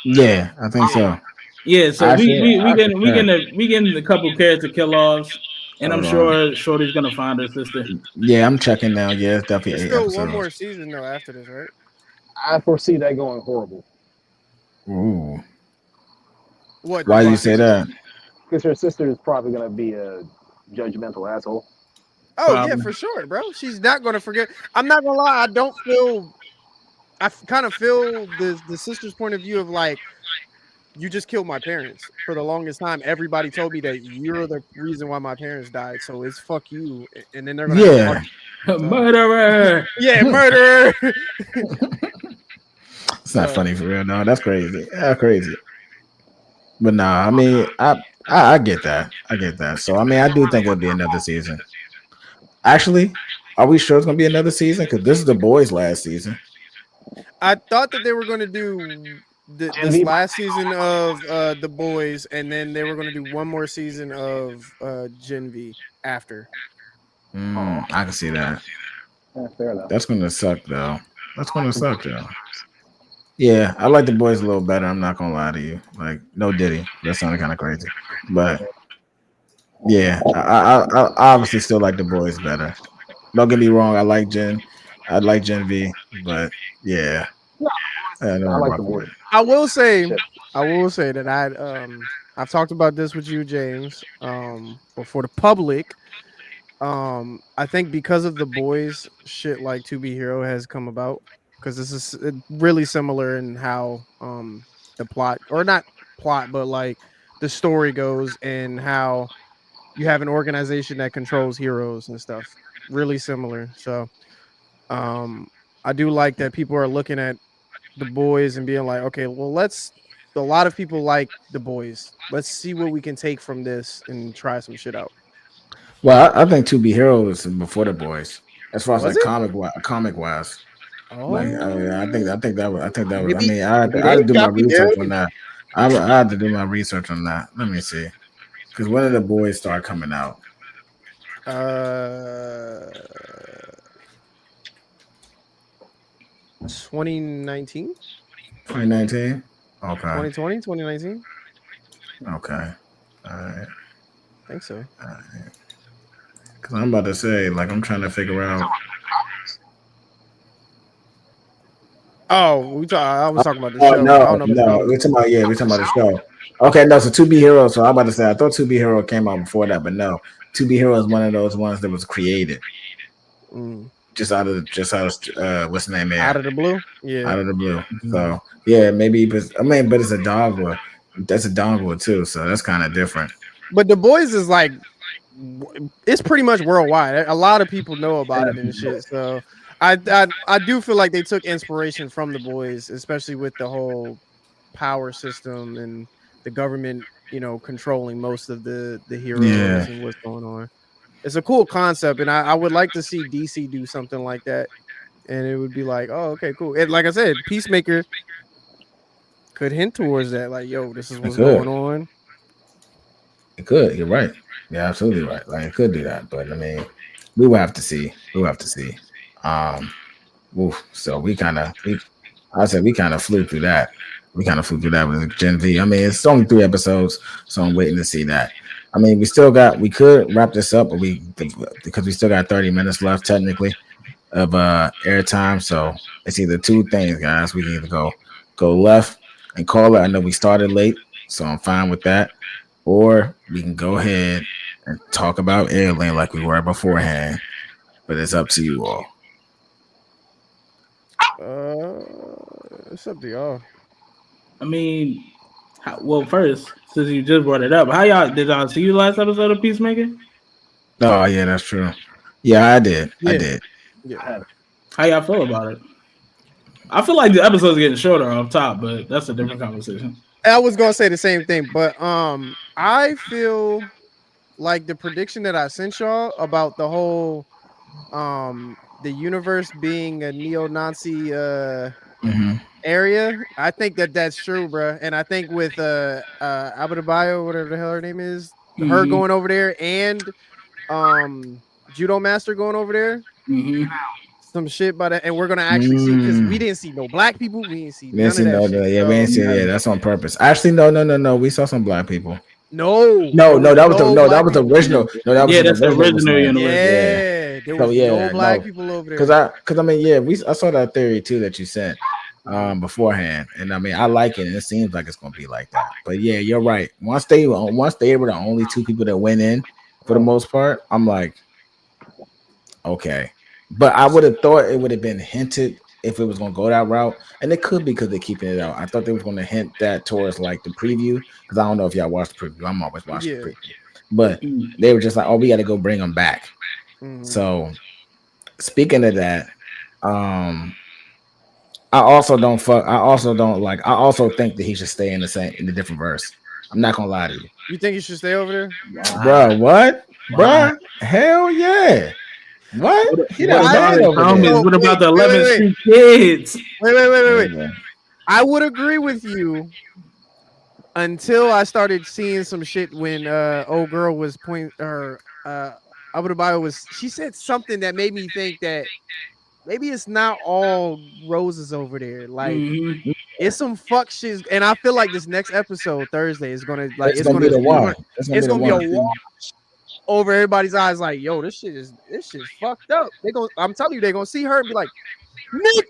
Yeah, I think so. Yeah, so we getting a couple character kill offs, and I'm sure Shorty's gonna find her sister. Yeah, I'm checking now. Yeah, it's definitely There's 8 still episodes. one more season though after this, right? I foresee that going horrible. Ooh. What? Why you say that? Because her sister is probably gonna be a judgmental asshole. Oh yeah, for sure, bro. She's not gonna forget. I'm not gonna lie. I kind of feel the sister's point of view of like, you just killed my parents. For the longest time, everybody told me that you're the reason why my parents died. So it's fuck you. And then they're gonna murderer. Yeah, murderer. It's not funny for real. No, that's crazy. Yeah, crazy. But nah, I mean, I get that. I get that. So I mean, I do think it'll be another season. Actually, are we sure it's gonna be another season? Because this is the boys' last season. I thought that they were gonna do this last season of the boys, and then they were gonna do one more season of Gen V after. I can see that. Yeah, fair enough. That's gonna suck though. Yeah, I like the boys a little better. I'm not gonna lie to you. Like, no Diddy. That sounded kind of crazy, but yeah, I obviously still like the boys better. Don't get me wrong. I like Gen V, but yeah, I like the boys. I will say that I've talked about this with you, James. But for the public, I think because of the boys, shit like To Be Hero has come about, because this is really similar in how the plot, or not plot, but like the story goes, and how you have an organization that controls heroes and stuff. Really similar. So I do like that people are looking at the boys and being like, okay, well, a lot of people like the boys. Let's see what we can take from this and try some shit out. Well, I think To Be Hero is before the boys, as far as Was like it? comic wise. Oh, Like I think that was. I maybe- mean, I had maybe to they do my got me research there. on that. I had to do my research on that. Let me see, because when did the boys start coming out? 2019, 2019. Okay. 2020, 2019. Okay. All right. I think so. Because I'm about to say, like, I'm trying to figure out. Oh, I was talking about the show. No, we're talking about the show. Okay, no, so To Be Hero. So I'm about to say, I thought To Be Hero came out before that, but no, To Be Hero is one of those ones that was created just out of what's the name? Out of the blue. Yeah, out of the blue. So yeah, maybe, but it's a dogwood. That's a dogwood too, so that's kind of different. But the boys is like, it's pretty much worldwide. A lot of people know about it and shit. So I do feel like they took inspiration from the boys, especially with the whole power system and the government, controlling most of the heroes and what's going on. It's a cool concept, and I would like to see DC do something like that. And it would be like, oh, okay, cool. And like I said, Peacemaker could hint towards that, like, yo, this is what's going on. It could. You're right. You're absolutely right. Like it could do that, but I mean, we will have to see. We will have to see. Um, oof, so I said we kind of flew through that. We kind of flew through that with Gen V. I mean, it's only 3 episodes, so I'm waiting to see that. I mean, we could wrap this up, but because we still got 30 minutes left technically of airtime. So it's either two things, guys. We can either go left and call it. I know we started late, so I'm fine with that. Or we can go ahead and talk about Alien like we were beforehand. But it's up to you all. It's up to y'all. I mean, well, first, since you just brought it up, how y'all see the last episode of Peacemaker? Oh yeah, that's true. Yeah, I did. I Yeah. did. Yeah. How y'all feel about it? I feel like the episode's getting shorter off top, but that's a different conversation. I was gonna say the same thing, but I feel like the prediction that I sent y'all about the whole the universe being a neo-Nazi Mm-hmm. area. I think that that's true, bro. And I think with Abedabayo, whatever the hell her name is, her Mhm. going over there, and Judo Master going over there, Mm-hmm. some shit by that, and we're gonna actually see because we didn't see no black people, we didn't see We didn't none see of that no, shit. yeah, we So didn't see. Yeah, that's on purpose. Actually, no. We saw some black people. no, No, there was that was no black the people. original. No, that was Yeah, the that's the original. original universe. Yeah. Yeah, there So was no yeah, black no, people over because there. I mean, yeah, I saw that theory too that you sent Mhm. beforehand, and I mean, I like it, and it seems like it's gonna be like that. But yeah, you're right. Once they were the only two people that went in for the most part, I'm like, okay. But I would have thought it would have been hinted if it was gonna go that route, and it could be because they're keeping it out. I thought they was gonna hint that towards like the preview because I don't know if y'all watched the preview. I'm always watching Yeah. the preview, but Mm. they were just like, oh, we got to go bring them back. Mhm. So speaking of that, um, I also don't fuck. I also don't like. I also think that he should stay in the different verse. I'm not gonna lie to you, You think you should stay over there? bro. What, Wow. bro? Hell yeah! What? He What that about man his over there. homies? So What about the wait, 11th Street kids? Hey, wait. man. I would agree with you until I started seeing some shit when old girl was point or Abudabayo was she said something that made me think that maybe it's not all roses over there. Like Mm-hmm. it's some fuck shit, and I feel like this next episode Thursday is gonna like It's gonna be the one. It's gonna it's be the gonna be a one. wall over everybody's eyes. Like yo, this shit's fucked up. I'm telling you, they're gonna see her and be like, Nick,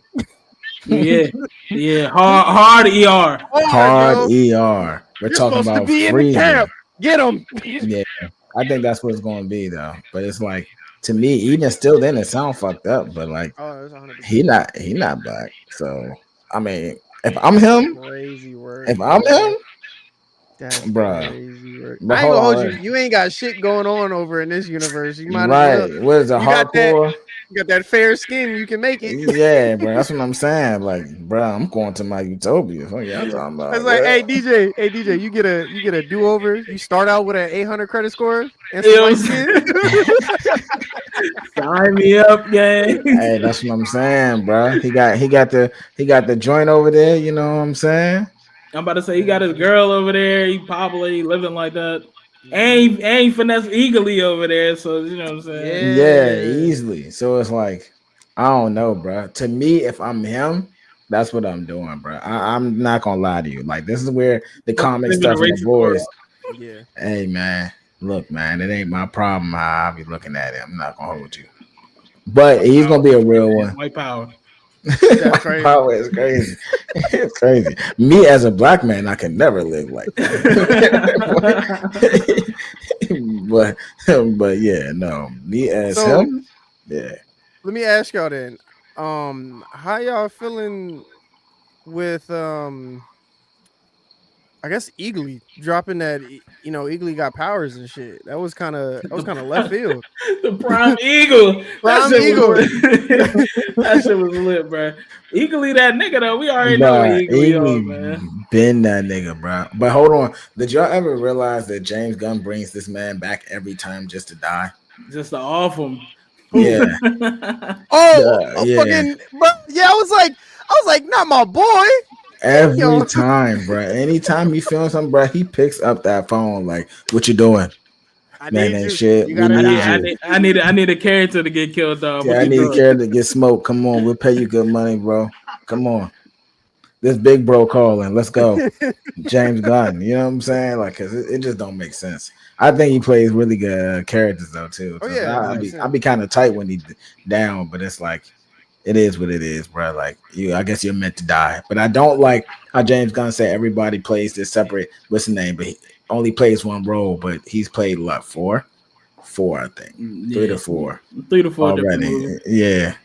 Yeah, yeah. Hard ER. hard, Hard bro. ER. We're You're talking supposed to about be in the freezing. camp. Get him. Yeah, I think that's what it's going to be though. But it's like to me, even still, then it sound fucked up. But like Oh, that's 100%. he not black. So I mean, if I'm That's him, crazy work, if I'm bro. him, That's bruh. crazy work. But I ain't hold gonna hold on, you. You ain't got shit going on over in this universe. You might as well. right? What is it? You got that. Hardcore? You got that fair skin. You can make it. Yeah, bro. That's what I'm saying. Like, bro, I'm going to my utopia. What y'all talking It's about? like, Yeah. hey DJ, you get a do over. You start out with an 800 credit score and some You know light what I'm skin. Sign me up, gang. Hey, that's what I'm saying, bro. He got the joint over there. You know what I'm saying? I'm about to say he got his girl over there. He probably living like that. Mhm. Ain't finesse eagerly over there. So you know what I'm saying. Yeah, Yeah. easily. So it's like, I don't know, bro. To me, if I'm him, that's what I'm doing, bro. I'm not gonna lie to you. Like, this is where the comic Living a stuff and the racist world. boys. Yeah. Hey, man, look, man, it ain't my problem how I be looking at it. I'm not gonna hold you, but he's gonna be a real one. White power. That's White crazy. power is crazy. It's crazy. Me as a black man, I can never live like that. but but yeah, no. Me as So him, yeah. let me ask y'all then. How y'all feeling with I guess Eagly dropping that Eagly got powers and shit. That was kind of left field. The prime eagle. That Prime shit was Eagle. lit. That shit was lit, bro. Eagerly that nigga though. We already know what But eagerly Eagly on, man. been that nigga, bro. But hold on, did y'all ever realize that James Gunn brings this man back every time just to die? Just to off him. Who? Yeah, Oh, yeah. fucking, but yeah, I was like, not my boy. Every time, bro. Anytime you feeling something, bro, he picks up that phone. Like, what you doing? I Man, need ain't you. shit. You We gotta need die. you. I need a character to get killed, dog. Yeah, What I you need a doing? carrot to get smoked. Come on, we'll pay you good money, bro. Come on. This big bro calling. Let's go. James Gunn. You know what I'm saying? Like, cause it just don't make sense. I think he plays really good characters though too. Oh So yeah, I'll 100%. be kind of tight when he down, but it's like it is what it is, bro. Like I guess you're meant to die. But I don't like how James Gunn said everybody plays this separate. What's the name? But he only plays one role. But he's played what, four, I think, three to Yeah, four 3 to 4 different already. movies. Yeah,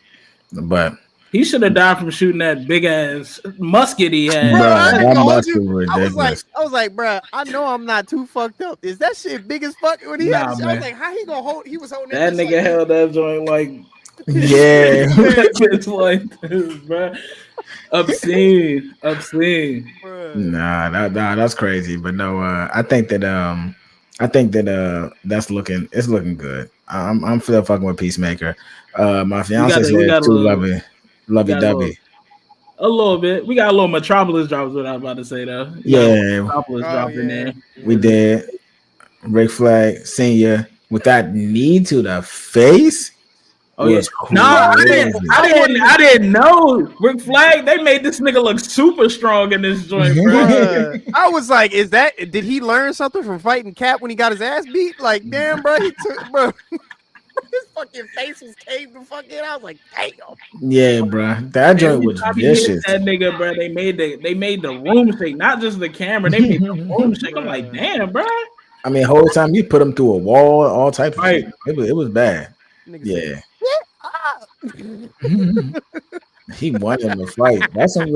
but He should have died from shooting that big ass musket he Bro, had. I bro, ain't that gonna hold must you. be ridiculous. I was like, bro, I know I'm not too fucked up. Is that shit big as fuck when he had Nah, the shit? I was man. like, how he gonna hold? He was holding That it just nigga like held that joint like Yeah. it's like this, bro. Obscene. bro. Nah, that's crazy. But no, I think that that's it's looking good. I'm still fucking with Peacemaker. My fiance We says got too lovey got dovey. a little bit. We got a little Metropolis drops. What I was about to say though. You got a little Yeah, Metropolis Oh drop in yeah, there. we yeah. did. Rick Flag Senior with that knee to the face Oh yeah. was Nah, crazy. I didn't know. Rick Flag, they made this nigga look super strong in this joint, bro. Bruh. I was like, is that did he learn something from fighting Cap when he got his ass beat? Like, damn, bro, he took bro. His fucking face was caved the fuck in. I was like, damn. Yeah, bro, that joint Every was time he hit vicious. that nigga, bro, they made the room shake, not just the camera. They made the room shake. I'm like, Bruh. damn, bro. I mean, whole time you put him through a wall, all types of Right. shit. It was bad. Nigga said, Yeah. "Get up." He won in the fight. That's some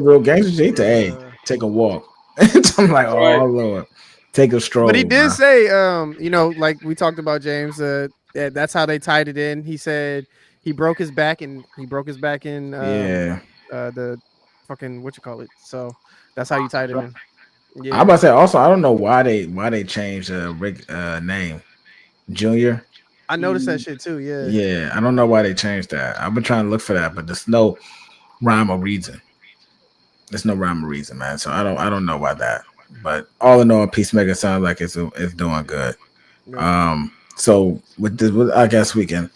real gangster shit. Hey, Bruh. take a walk. I'm like, Right. oh Lord, take a stroll. But he did Bro. say, like we talked about James, that's how they tied it in. He said he broke his back in Yeah, the fucking what you call it. So that's how you tied it in. I'm Yeah. about to say. Also, I don't know why they changed Rick name Junior. I noticed that shit too. Yeah. Yeah, I don't know why they changed that. I've been trying to look for that, but there's no rhyme or reason. There's no rhyme or reason, man. So I don't know why that. But all in all, Peacemaker sounds like it's doing good. Yeah. So with this, I guess we can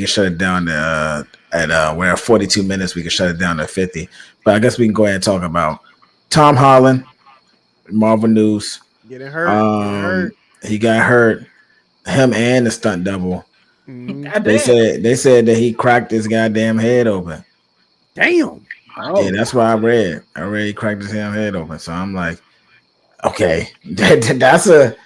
shut it down at we're at 42 minutes. We can shut it down to 50. But I guess we can go ahead and talk about Tom Holland, Marvel News. Getting hurt. He got hurt. Him and the stunt double. Mhm. God They damn. said that he cracked his goddamn head open. Damn. Oh. Yeah, that's what I read. I read he cracked his damn head open. So I'm like, okay, that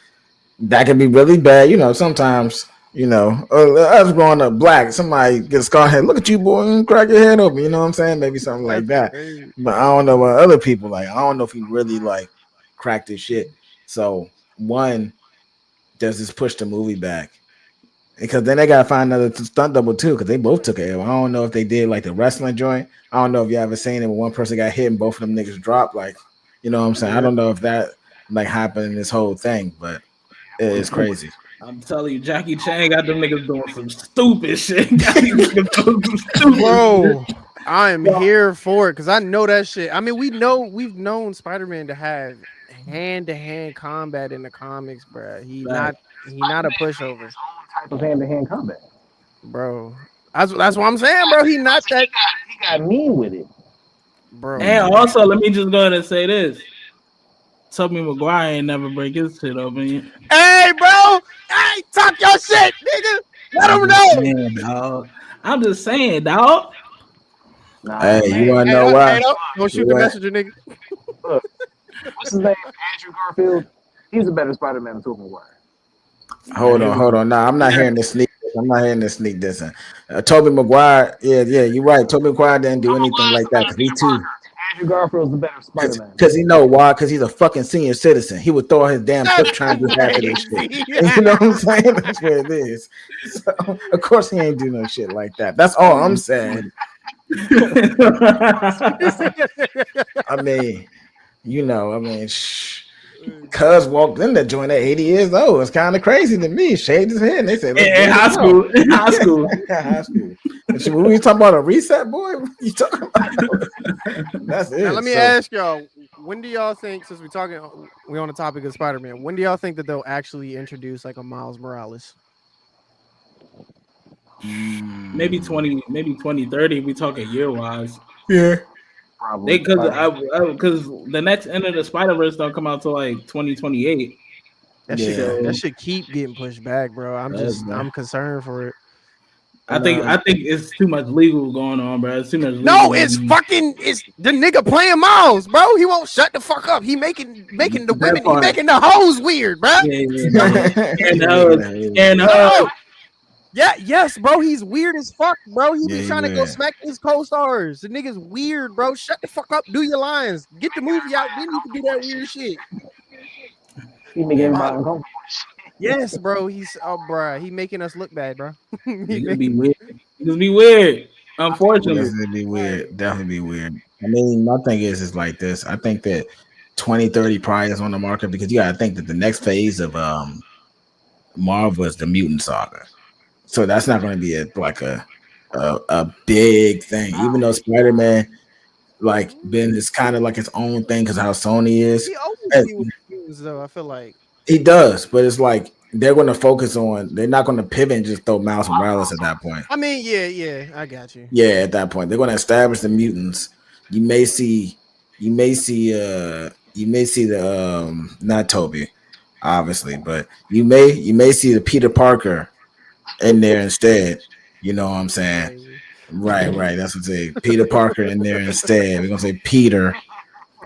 can be really bad. You know, sometimes, us growing up black, somebody gets scarred head. Look at you, boy, and crack your head open. You know what I'm saying? Maybe something like That's that. crazy. But I don't know what other people like. I don't know if he really like cracked his shit. So one, does this push the movie back? Because then they gotta find another stunt double too, because they both took a L. I don't know if they did like the wrestling joint. I don't know if you ever seen it when one person got hit and both of them niggas dropped. Like, you know what I'm saying? I don't know if that like happened in this whole thing, but it's crazy. I'm telling you, Jackie Chan got them niggas doing some stupid shit. Got these niggas doing some stupid Bro, shit. I am here for it because I know that shit. I mean, we've known Spider-Man to have hand-to-hand combat in the comics, bro. He not a pushover, Type of hand-to-hand combat. bro. That's what I'm saying, bro. He not that, He got mean with it. bro. And also, let me just go ahead and say this. Tobey Maguire ain't never break his shit open. Hey, bro. Hey, talk your shit, nigga. Let him know. I'm just saying, dog. Nah, Hey, man. you wanna know why? Don't shoot the messenger, nigga. Look, what's his name? Andrew Garfield. He's a better Spider-Man than Tobey Maguire. Hold on. Nah, I'm not hearing this sneak. I'm not hearing this sneak dissing. Tobey Maguire, yeah, you're right. Tobey Maguire didn't do anything like that because he too. Andrew Garfield's the better Spider-Man. Because you know why? Because he's a fucking senior citizen. He would throw his damn hip trying to do half of this shit. You know what I'm saying? That's what it is. So, of course, he ain't do no shit like that. That's all I'm saying. I mean, Cuz walked in that joint at 80 years old. It's kind of crazy to me. Shaved his head. And they said, in high school. High school. we talking about a reset, boy? What you talking about? That's it. Now, let me So, ask y'all: when do y'all think, since we on the topic of Spider-Man, when do y'all think that they'll actually introduce like a Miles Morales? maybe 2030. We talking year wise. yeah. Probably. Because the next End of the Spider-Verse don't come out till like 2028. That Yeah. shit, that should keep getting pushed back, bro. I'm concerned for it. I think it's too much legal going on, bro. It's too much legal. No, it's the nigga playing Miles, bro. He won't shut the fuck up. He making the women, he making the hoes weird, bro. Yes, bro. He's weird as fuck, bro. He be trying to go smack his co-stars. The nigga's weird, bro. Shut the fuck up. Do your lines. Get the movie out. Then you can do that weird shit. He make everybody uncomfortable. Yes, bro. Bro. He making us look bad, bro. It's gonna be weird. It's gonna be weird. Unfortunately, Yes, it'd be weird. Definitely be weird. I mean, my thing is like this. I think that 2030 probably is on the market because you gotta think that the next phase of Marvel is the mutant saga. So that's not going to be a big thing. Even though Spider-Man is kind of like its own thing because how Sony is. He always be with mutants, though. I feel like he does, but it's like they're going to focus on. They're not going to pivot and just throw Miles Morales at that point. I mean, yeah, I got you. Yeah, at that point, they're going to establish the mutants. You may see the not Toby, obviously, but you may see the Peter Parker in there instead. You know what I'm saying? Right. That's what I'm saying. Peter Parker in there instead. We're gonna say Peter.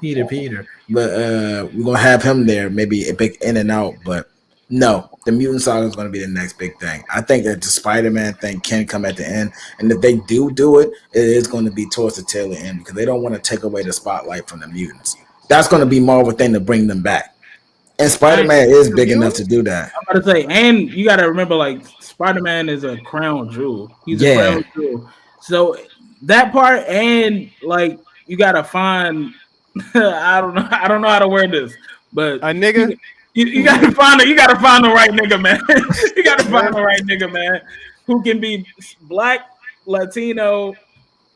But we're gonna have him there, maybe a big in and out. But no, the mutant saga is gonna be the next big thing. I think that the Spider-Man thing can come at the end, and if they do it, it is going to be towards the tail end because they don't want to take away the spotlight from the mutants. That's going to be more of a thing to bring them back. And Spider-Man is big enough to do that. I'm about to say, and you got to remember, like, Spider-Man is a crown jewel. He's a crown jewel. So that part, and like, you got to find. I don't know how to word this, but a nigga. You got to find You got to find the right nigga, man. You got to find the right nigga, man, who can be Black, Latino,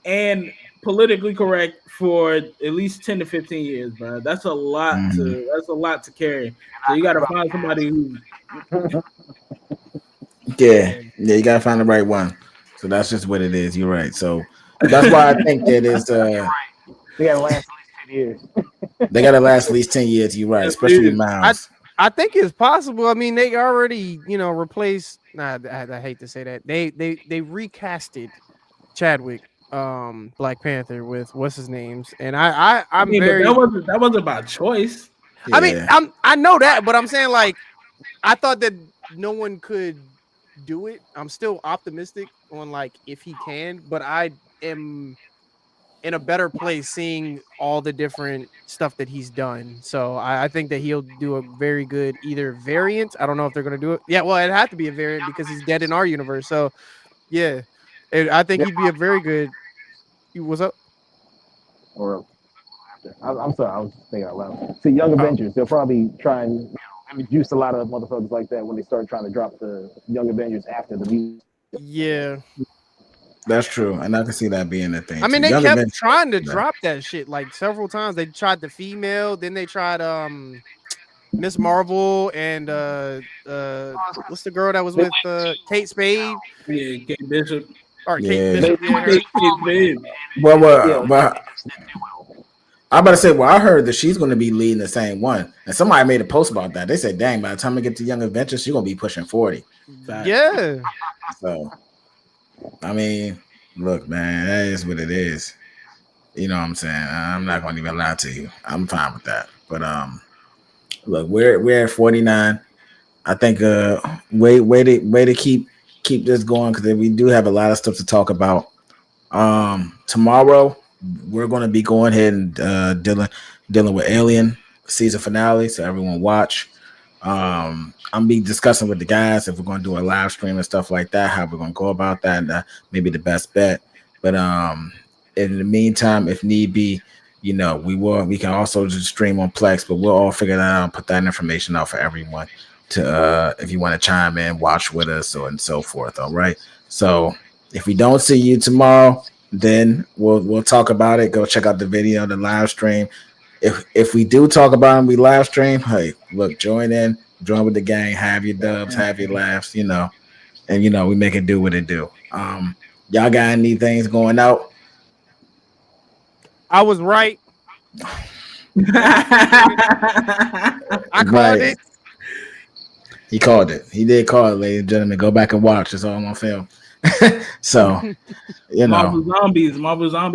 and politically correct for at least 10 to 15 years, bro. That's a lot to carry. So you gotta find somebody who you gotta find the right one. So that's just what it is. You're right. So that's why I think that is they gotta last at least 10 years. They gotta last at least 10 years, you're right, especially with Miles. I think it's possible. I mean, they already, replaced I hate to say that. They recasted Chadwick Black Panther with what's his names, and I'm very that wasn't by choice. I mean, I know that, but I'm saying, like, I thought that no one could do it. I'm still optimistic on, like, if he can, but I am in a better place seeing all the different stuff that he's done. So I think that he'll do a very good either variant. I don't know if they're gonna do it. Yeah, well, it had to be a variant because he's dead in our universe. So yeah, I think he'd be a very good. What's up? Or I'm sorry, I was thinking out loud. So Young Avengers, they'll probably try and introduce a lot of motherfuckers like that when they start trying to drop the Young Avengers after the music. Yeah. That's true, and I can see that being a thing. I mean, they kept trying to drop that shit like several times. They tried the female, then they tried Miss Marvel and what's the girl that was with Kate Spade? Yeah, Kate Bishop. Or Kate Bishop. Well, I'm about to say, I heard that she's going to be leading the same one, and somebody made a post about that. They said, "Dang, by the time we get to Young Adventures, she's going to be pushing 40." Yeah. So. I mean, look, man, that is what it is. You know what I'm saying? I'm not going to even lie to you. I'm fine with that. But look, we're at 49. I think way to keep this going because we do have a lot of stuff to talk about. Tomorrow we're going to be going ahead and dealing with Alien season finale, so everyone watch. I'm be discussing with the guys if we're going to do a live stream and stuff like that, how we're going to go about that, and maybe the best bet. But in the meantime, if need be, we can also just stream on Plex, but we'll all figure that out and put that information out for everyone to if you want to chime in, watch with us, and so forth. All right. So If we don't see you tomorrow, then we'll talk about it. Go check out the video, the live stream. If we do talk about it, we live stream. Hey, look, join with the gang, have your dubs, have your laughs, and we make it do what it do. Y'all got any things going out? I was right. I called it. He called it. He did call it, ladies and gentlemen. Go back and watch. It's all on film. So, Marvel Zombies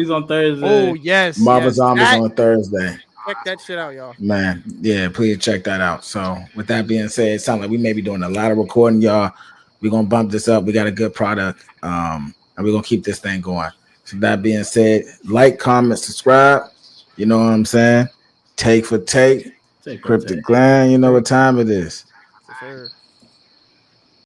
on Thursday. Oh yes, Marvel yes. Zombies on Thursday. Check that shit out, y'all. Man, yeah, please check that out. So, with that being said, it sounds like we may be doing a lot of recording, y'all. We're gonna bump this up. We got a good product, and we're gonna keep this thing going. So, that being said, like, comment, subscribe. You know what I'm saying? Take for take. Kryptic Glenn. You know what time it is. For sure.